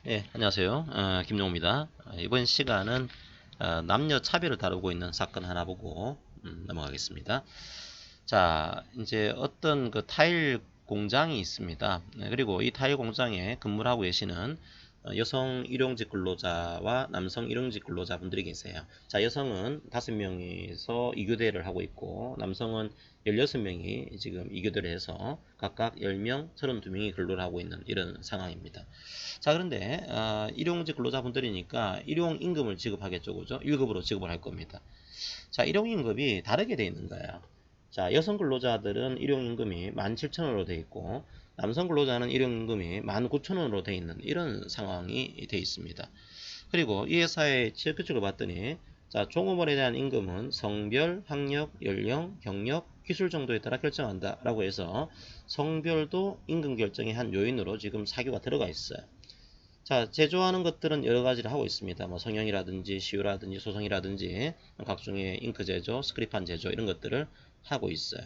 네, 안녕하세요. 김종호입니다. 이번 시간은 남녀 차별을 다루고 있는 사건 하나 보고 넘어가겠습니다. 자, 이제 어떤 그 타일 공장이 있습니다. 네, 그리고 이 타일 공장에 근무를 하고 계시는 여성 일용직 근로자와 남성 일용직 근로자분들이 계세요. 자, 여성은 5명이서 2교대를 하고 있고, 남성은 16명이 지금 2교대를 해서 각각 10명, 32명이 근로를 하고 있는 이런 상황입니다. 자, 그런데 일용직 근로자분들이니까 일용임금을 지급하겠죠, 그죠? 1급으로 지급을 할 겁니다. 자, 일용임금이 다르게 돼 있는 거예요. 자, 여성 근로자들은 일용임금이 17,000원으로 돼 있고, 남성 근로자는 일용임금이 19,000원으로 돼 있는 이런 상황이 돼 있습니다. 그리고 이 회사의 취업 규칙을 봤더니, 자, 종업원에 대한 임금은 성별, 학력, 연령, 경력, 기술 정도에 따라 결정한다 라고 해서 성별도 임금 결정의 한 요인으로 지금 사교가 들어가 있어요. 자, 제조하는 것들은 여러 가지를 하고 있습니다. 뭐 성형이라든지 시유라든지 소성이라든지 각종의 잉크 제조, 스크립판 제조 이런 것들을 하고 있어요.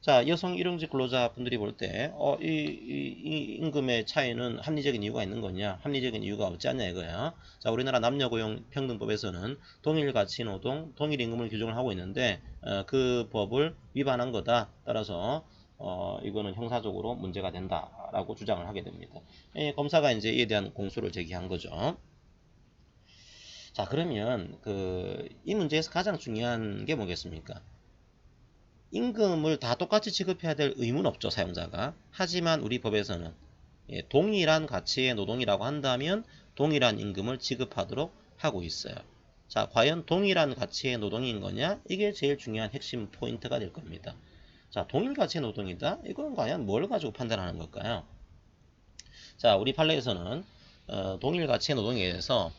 자, 여성 일용직 근로자분들이 볼 때, 이 임금의 차이는 합리적인 이유가 있는 거냐? 합리적인 이유가 없지 않냐 이거야. 자, 우리나라 남녀고용평등법에서는 동일 가치 노동, 동일 임금을 규정을 하고 있는데, 그 법을 위반한 거다. 따라서 이거는 형사적으로 문제가 된다라고 주장을 하게 됩니다. 검사가 이제 이에 대한 공소를 제기한 거죠. 자, 그러면 이 문제에서 가장 중요한 게 뭐겠습니까? 임금을 다 똑같이 지급해야 될 의무는 없죠, 사용자가. 하지만 우리 법에서는 동일한 가치의 노동이라고 한다면 동일한 임금을 지급하도록 하고 있어요. 자, 과연 동일한 가치의 노동인 거냐? 이게 제일 중요한 핵심 포인트가 될 겁니다. 자, 동일 가치의 노동이다? 이건 과연 뭘 가지고 판단하는 걸까요? 자, 우리 판례에서는 동일 가치의 노동에 대해서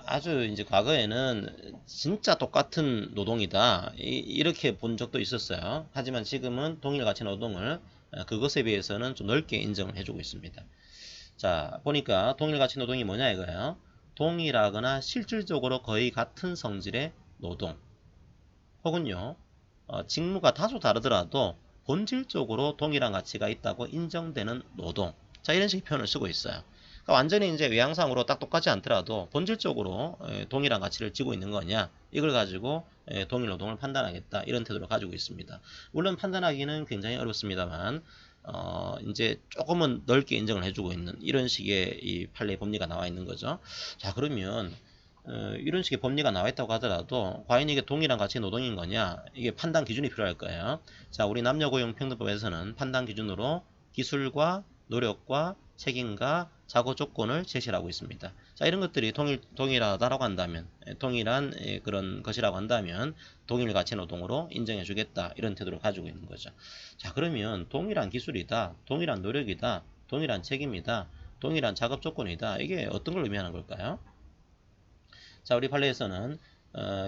아주 이제 과거에는 진짜 똑같은 노동이다 이렇게 본 적도 있었어요. 하지만 지금은 동일 가치의 노동을 그것에 비해서는 좀 넓게 인정을 해주고 있습니다. 자, 보니까 동일 가치 노동이 뭐냐 이거예요. 동일하거나 실질적으로 거의 같은 성질의 노동 혹은요 직무가 다소 다르더라도 본질적으로 동일한 가치가 있다고 인정되는 노동. 자, 이런 식의 표현을 쓰고 있어요. 그러니까 완전히 이제 외향상으로 딱 똑같지 않더라도 본질적으로 동일한 가치를 지고 있는 거냐, 이걸 가지고 동일 노동을 판단하겠다 이런 태도를 가지고 있습니다. 물론 판단하기는 굉장히 어렵습니다만 이제 조금은 넓게 인정을 해주고 있는 이런 식의 이 판례 법리가 나와 있는 거죠. 자, 그러면 이런 식의 법리가 나와 있다고 하더라도 과연 이게 동일한 가치의 노동인 거냐, 이게 판단 기준이 필요할 거예요. 자, 우리 남녀고용평등법에서는 판단 기준으로 기술과 노력과 책임과 작업 조건을 제시하고 있습니다. 자, 이런 것들이 동일하다라고 한다면, 동일한 그런 것이라고 한다면 동일 가치 노동으로 인정해 주겠다 이런 태도를 가지고 있는 거죠. 자, 그러면 동일한 기술이다, 동일한 노력이다, 동일한 책임이다, 동일한 작업 조건이다, 이게 어떤 걸 의미하는 걸까요? 자, 우리 판례에서는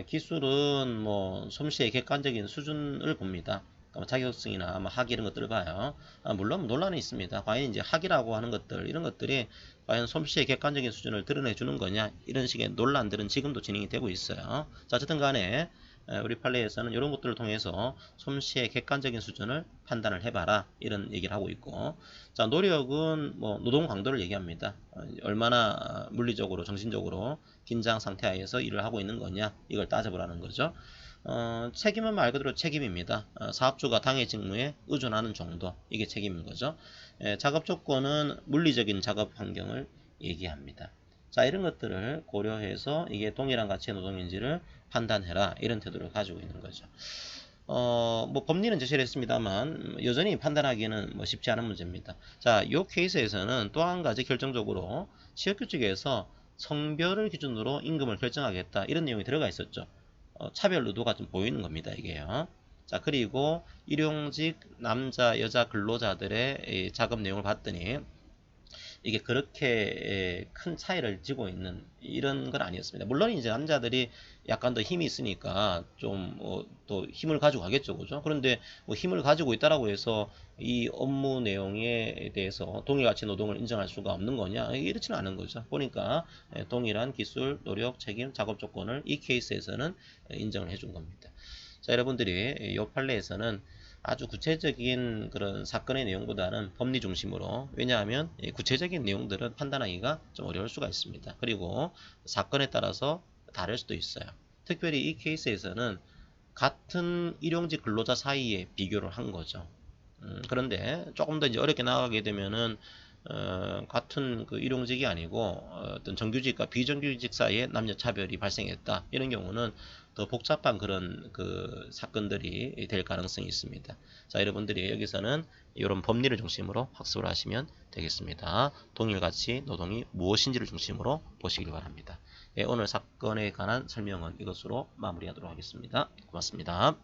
기술은 뭐 솜씨의 객관적인 수준을 봅니다. 그러니까 자격증이나 학위 이런 것들을 봐요. 물론 논란이 있습니다. 과연 이제 학위라고 하는 것들 이런 것들이 과연 솜씨의 객관적인 수준을 드러내 주는 거냐, 이런 식의 논란들은 지금도 진행이 되고 있어요. 자, 어쨌든 간에 우리 판례에서는 이런 것들을 통해서 솜씨의 객관적인 수준을 판단을 해봐라 이런 얘기를 하고 있고, 자, 노력은 뭐 노동 강도를 얘기합니다. 얼마나 물리적으로 정신적으로 긴장 상태 하에서 일을 하고 있는 거냐, 이걸 따져보라는 거죠. 책임은 말 그대로 책임입니다. 사업주가 당해 직무에 의존하는 정도, 이게 책임인 거죠. 작업 조건은 물리적인 작업 환경을 얘기합니다. 자, 이런 것들을 고려해서 이게 동일한 가치의 노동인지를 판단해라 이런 태도를 가지고 있는 거죠. 뭐 법리는 제시를 했습니다만 여전히 판단하기에는 뭐 쉽지 않은 문제입니다. 자, 이 케이스에서는 또 한 가지 결정적으로 취업규칙에서 성별을 기준으로 임금을 결정하겠다 이런 내용이 들어가 있었죠. 차별 의도가 좀 보이는 겁니다, 이게요. 자, 그리고 일용직 남자 여자 근로자들의 작업 내용을 봤더니 이게 그렇게 큰 차이를 지고 있는 이런 건 아니었습니다. 물론 이제 남자들이 약간 더 힘이 있으니까 좀 또 힘을 가지고 가겠죠, 그죠? 그런데 뭐 힘을 가지고 있다라고 해서 이 업무 내용에 대해서 동일가치 노동을 인정할 수가 없는 거냐? 이렇지는 않은 거죠. 보니까 동일한 기술, 노력, 책임, 작업 조건을 이 케이스에서는 인정을 해준 겁니다. 자, 여러분들이 이 판례에서는 아주 구체적인 그런 사건의 내용보다는 법리 중심으로, 왜냐하면 이 구체적인 내용들은 판단하기가 좀 어려울 수가 있습니다. 그리고 사건에 따라서 다를 수도 있어요. 특별히 이 케이스에서는 같은 일용직 근로자 사이에 비교를 한 거죠. 그런데 조금 더 이제 어렵게 나가게 되면은 같은 그 일용직이 아니고 어떤 정규직과 비정규직 사이에 남녀 차별이 발생했다. 이런 경우는 더 복잡한 그런 그 사건들이 될 가능성이 있습니다. 자, 여러분들이 여기서는 이런 법리를 중심으로 학습을 하시면 되겠습니다. 동일가치 노동이 무엇인지를 중심으로 보시길 바랍니다. 예, 오늘 사건에 관한 설명은 이것으로 마무리하도록 하겠습니다. 고맙습니다.